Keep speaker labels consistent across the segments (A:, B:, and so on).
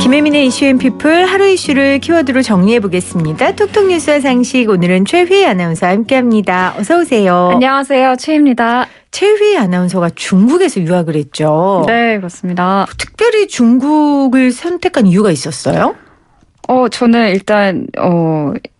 A: 김혜민의 이슈앤피플 하루 이슈를 키워드로 정리해보겠습니다. 톡톡뉴스와 상식 오늘은 최휘 아나운서와 함께합니다. 어서 오세요.
B: 안녕하세요. 최희입니다.
A: 최휘 아나운서가 중국에서 유학을 했죠.
B: 네, 그렇습니다.
A: 특별히 중국을 선택한 이유가 있었어요?
B: 저는 일단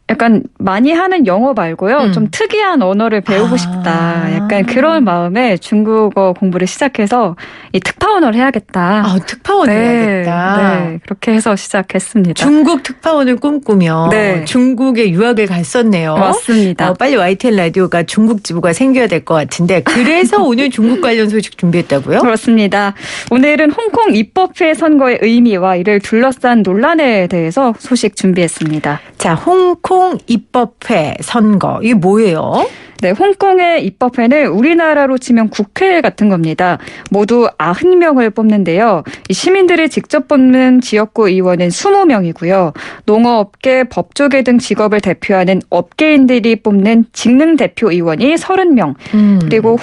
B: 약간 많이 하는 영어 말고요. 좀 특이한 언어를 배우고 싶다. 약간 그런 마음에 중국어 공부를 시작해서 이 특파원을 해야겠다.
A: 특파원을 해야겠다.
B: 네, 그렇게 해서 시작했습니다.
A: 중국 특파원을 꿈꾸며
B: 네.
A: 중국에 유학을 갔었네요.
B: 맞습니다.
A: 빨리 YTN 라디오가 중국 지부가 생겨야 될 것 같은데 그래서 오늘 중국 관련 소식 준비했다고요?
B: 그렇습니다. 오늘은 홍콩 입법회 선거의 의미와 이를 둘러싼 논란에 대해서 소식 준비했습니다.
A: 자, 홍콩 입법회 선거 이게 뭐예요?
B: 네, 홍콩의 입법회는 우리나라로 치면 국회 같은 겁니다. 모두 90명을 뽑는데요. 이 시민들이 직접 뽑는 지역구 의원은 20명이고요. 농어업계, 법조계 등 직업을 대표하는 업계인들이 뽑는 직능 대표 의원이 30명. 그리고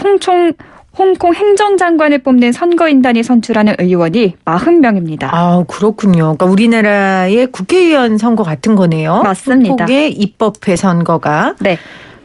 B: 홍콩 행정장관을 뽑는 선거인단이 선출하는 의원이 40명입니다.
A: 아, 그렇군요. 그러니까 우리나라의 국회의원 선거 같은 거네요.
B: 맞습니다.
A: 홍콩의 입법회 선거가.
B: 네.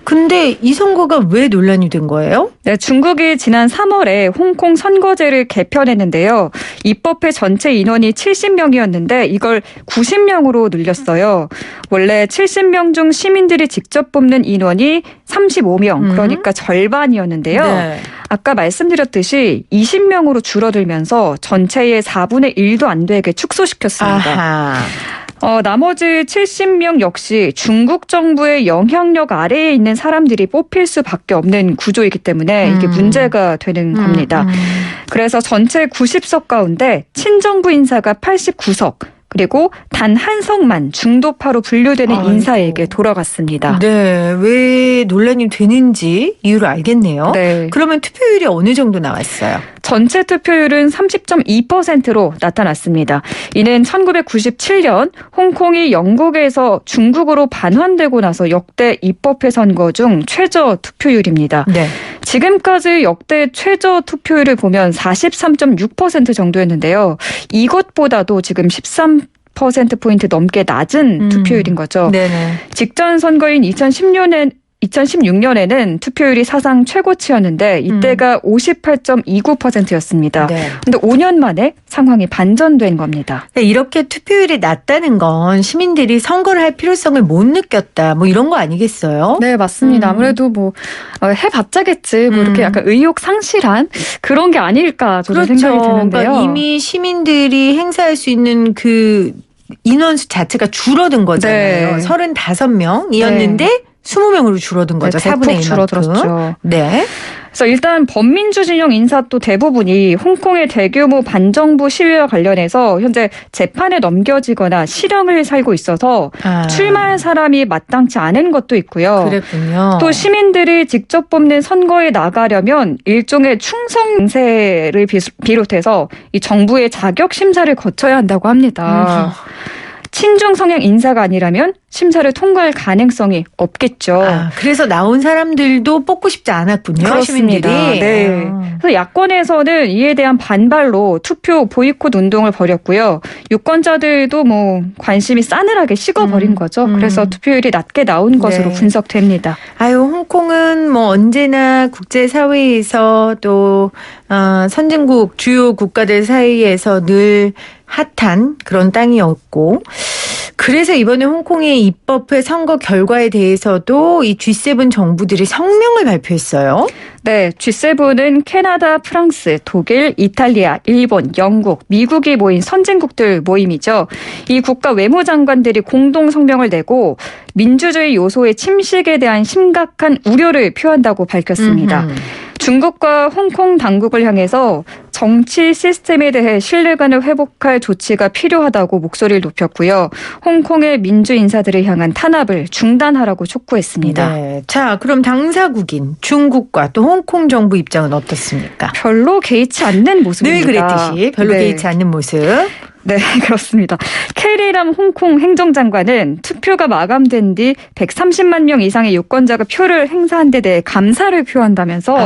A: 근데 이 선거가 왜 논란이 된 거예요?
B: 네, 중국이 지난 3월에 홍콩 선거제를 개편했는데요. 입법회 전체 인원이 70명이었는데 이걸 90명으로 늘렸어요. 원래 70명 중 시민들이 직접 뽑는 인원이 35명, 그러니까 절반이었는데요.
A: 네.
B: 아까 말씀드렸듯이 20명으로 줄어들면서 전체의 4분의 1도 안 되게 축소시켰습니다.
A: 아하.
B: 나머지 70명 역시 중국 정부의 영향력 아래에 있는 사람들이 뽑힐 수밖에 없는 구조이기 때문에 이게 문제가 되는 겁니다. 그래서 전체 90석 가운데 친정부 인사가 89석, 그리고 단 한 석만 중도파로 분류되는 인사에게 돌아갔습니다.
A: 네, 왜 논란이 되는지 이유를 알겠네요.
B: 네.
A: 그러면 투표율이 어느 정도 나왔어요?
B: 전체 투표율은 30.2%로 나타났습니다. 이는 1997년 홍콩이 영국에서 중국으로 반환되고 나서 역대 입법회 선거 중 최저 투표율입니다.
A: 네.
B: 지금까지 역대 최저 투표율을 보면 43.6% 정도였는데요. 이것보다도 지금 13%포인트 넘게 낮은 투표율인 거죠.
A: 네네.
B: 직전 선거인 2016년에는 투표율이 사상 최고치였는데 이때가 58.29%였습니다.
A: 네.
B: 근데 5년 만에 상황이 반전된 겁니다.
A: 이렇게 투표율이 낮다는 건 시민들이 선거를 할 필요성을 못 느꼈다. 뭐 이런 거 아니겠어요?
B: 네, 맞습니다. 아무래도 해봤자겠지. 이렇게 약간 의욕 상실한 그런 게 아닐까 저도
A: 그렇죠.
B: 생각이 드는데요.
A: 그러니까 이미 시민들이 행사할 수 있는 그 인원수 자체가 줄어든 거잖아요.
B: 네.
A: 35명이었는데
B: 네.
A: 20명으로 줄어든 거죠.
B: 네,
A: 4분의 1만큼.
B: 줄어들었죠.
A: 네.
B: 그래서 일단 범민주 진영 인사 또 대부분이 홍콩의 대규모 반정부 시위와 관련해서 현재 재판에 넘겨지거나 실형을 살고 있어서 출마할 사람이 마땅치 않은 것도 있고요.
A: 그랬군요.
B: 또 시민들이 직접 뽑는 선거에 나가려면 일종의 충성세를 비롯해서 이 정부의 자격 심사를 거쳐야 한다고 합니다. 친중 성향 인사가 아니라면 심사를 통과할 가능성이 없겠죠.
A: 그래서 나온 사람들도 뽑고 싶지 않았군요.
B: 그렇습니다.
A: 시민들이.
B: 네. 그래서 야권에서는 이에 대한 반발로 투표 보이콧 운동을 벌였고요. 유권자들도 관심이 싸늘하게 식어버린 거죠. 그래서 투표율이 낮게 나온 것으로 분석됩니다.
A: 홍콩은 언제나 국제사회에서 또 선진국 주요 국가들 사이에서 늘 핫한 그런 땅이었고 그래서 이번에 홍콩의 입법회 선거 결과에 대해서도 이 G7 정부들이 성명을 발표했어요.
B: 네, G7은 캐나다, 프랑스, 독일, 이탈리아, 일본, 영국, 미국이 모인 선진국들 모임이죠. 이 국가 외무장관들이 공동 성명을 내고 민주주의 요소의 침식에 대한 심각한 우려를 표한다고 밝혔습니다. 중국과 홍콩 당국을 향해서 정치 시스템에 대해 신뢰감을 회복할 조치가 필요하다고 목소리를 높였고요. 홍콩의 민주 인사들을 향한 탄압을 중단하라고 촉구했습니다.
A: 네. 자, 그럼 당사국인 중국과 또 홍콩 정부 입장은 어떻습니까?
B: 별로 개의치 않는 모습입니다.
A: 늘 그랬듯이 별로 개의치 않는 모습.
B: 네, 그렇습니다. 캐리람 홍콩 행정장관은 투표가 마감된 뒤 130만 명 이상의 유권자가 표를 행사한 데 대해 감사를 표한다면서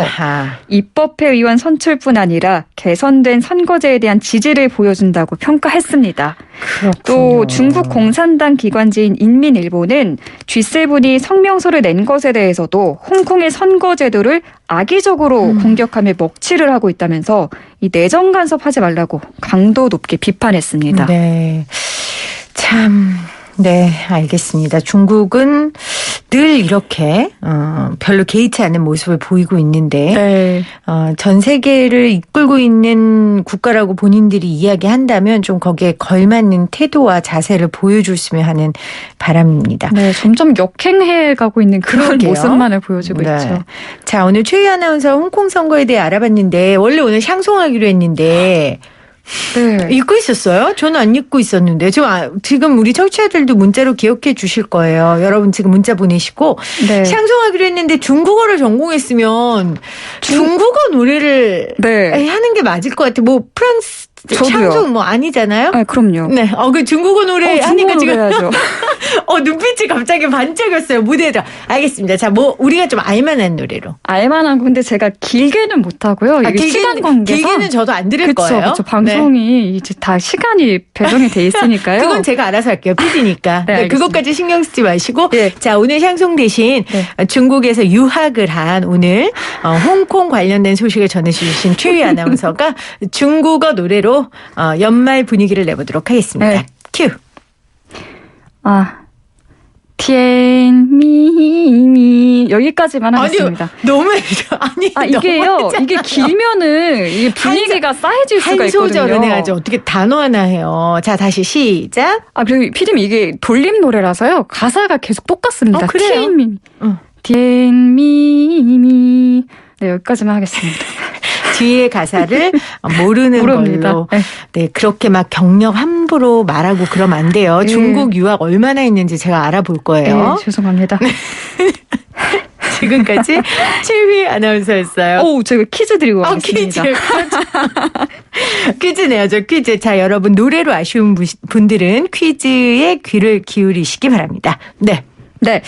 B: 입법회 의원 선출뿐 아니라 개선된 선거제에 대한 지지를 보여준다고 평가했습니다. 또 중국 공산당 기관지인 인민일보는 G7이 성명서를 낸 것에 대해서도 홍콩의 선거 제도를 악의적으로 공격하며 먹칠을 하고 있다면서 이 내정 간섭하지 말라고 강도 높게 비판했습니다.
A: 네. 참. 네, 알겠습니다. 중국은 늘 이렇게 별로 개의치 않은 모습을 보이고 있는데
B: 네.
A: 전 세계를 이끌고 있는 국가라고 본인들이 이야기한다면 좀 거기에 걸맞는 태도와 자세를 보여줬으면 하는 바람입니다.
B: 네, 점점 역행해 가고 있는 그런
A: 그러게요.
B: 모습만을 보여주고
A: 네.
B: 있죠.
A: 자, 오늘 최희 아나운서 홍콩 선거에 대해 알아봤는데 원래 오늘 샹송하기로 했는데
B: 네.
A: 읽고 있었어요? 저는 안 읽고 있었는데 지금 우리 청취자들도 문자로 기억해 주실 거예요. 여러분 지금 문자 보내시고
B: 네.
A: 샹송하기로 했는데 중국어를 전공했으면 중국어 노래를
B: 네.
A: 하는 게 맞을 것 같아요. 뭐 프랑스
B: 저도요.
A: 샹송 뭐 아니잖아요?
B: 아, 그럼요.
A: 네, 그 중국어 노래 하니까 지금
B: 해야죠.
A: 눈빛이 갑자기 반짝였어요. 무대에서. 알겠습니다. 자, 뭐 우리가 좀 알만한 노래로.
B: 알만한 근데 제가 길게는 못 하고요. 이게 시간 관계상
A: 길게는 저도 안 들을 거예요.
B: 그렇죠. 방송이 이제 다 시간이 배정이 돼 있으니까요.
A: 그건 제가 알아서 할게요. PD니까.
B: 네, 알겠습니다.
A: 그것까지 신경 쓰지 마시고.
B: 네.
A: 자, 오늘 샹송 대신 중국에서 유학을 한 오늘 홍콩 관련된 소식을 전해주신 최희 아나운서가 중국어 노래로 연말 분위기를 내보도록 하겠습니다.
B: 네.
A: 큐.
B: 티엔미미 여기까지만 하겠습니다.
A: 너무
B: 이게요. 이게 길면은 이게 분위기가 쌓여질 수가
A: 한
B: 있거든요.
A: 소절은 해야죠. 어떻게 단어 하나 해요. 자, 다시 시작.
B: 그리고 피디님 이게 돌림 노래라서요. 가사가 계속 똑같습니다.
A: 그래요?
B: 티엔미미.
A: 응.
B: 티엔미미. 네, 여기까지만 하겠습니다.
A: 뒤에 가사를 모르는
B: 모릅니다.
A: 걸로. 네, 그렇게 막 경력 함부로 말하고 그러면 안 돼요.
B: 네.
A: 중국 유학 얼마나 있는지 제가 알아볼 거예요.
B: 네, 죄송합니다.
A: 지금까지 최희 아나운서였어요.
B: 제가 퀴즈 드리고 가겠습니다.
A: 퀴즈 내야죠. 퀴즈. 자, 여러분 노래로 아쉬운 분들은 퀴즈에 귀를 기울이시기 바랍니다. 네.
B: 네.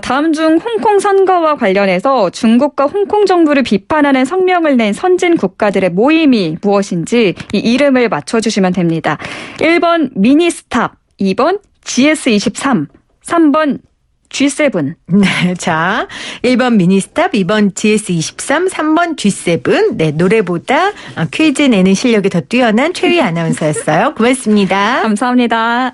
B: 다음 중 홍콩 선거와 관련해서 중국과 홍콩 정부를 비판하는 성명을 낸 선진 국가들의 모임이 무엇인지 이 이름을 맞춰주시면 됩니다. 1번 미니스탑, 2번 GS23, 3번 G7.
A: 네, 자, 1번 미니스탑, 2번 GS23, 3번 G7. 네, 노래보다 퀴즈 내는 실력이 더 뛰어난 최희 아나운서였어요. 고맙습니다.
B: 감사합니다.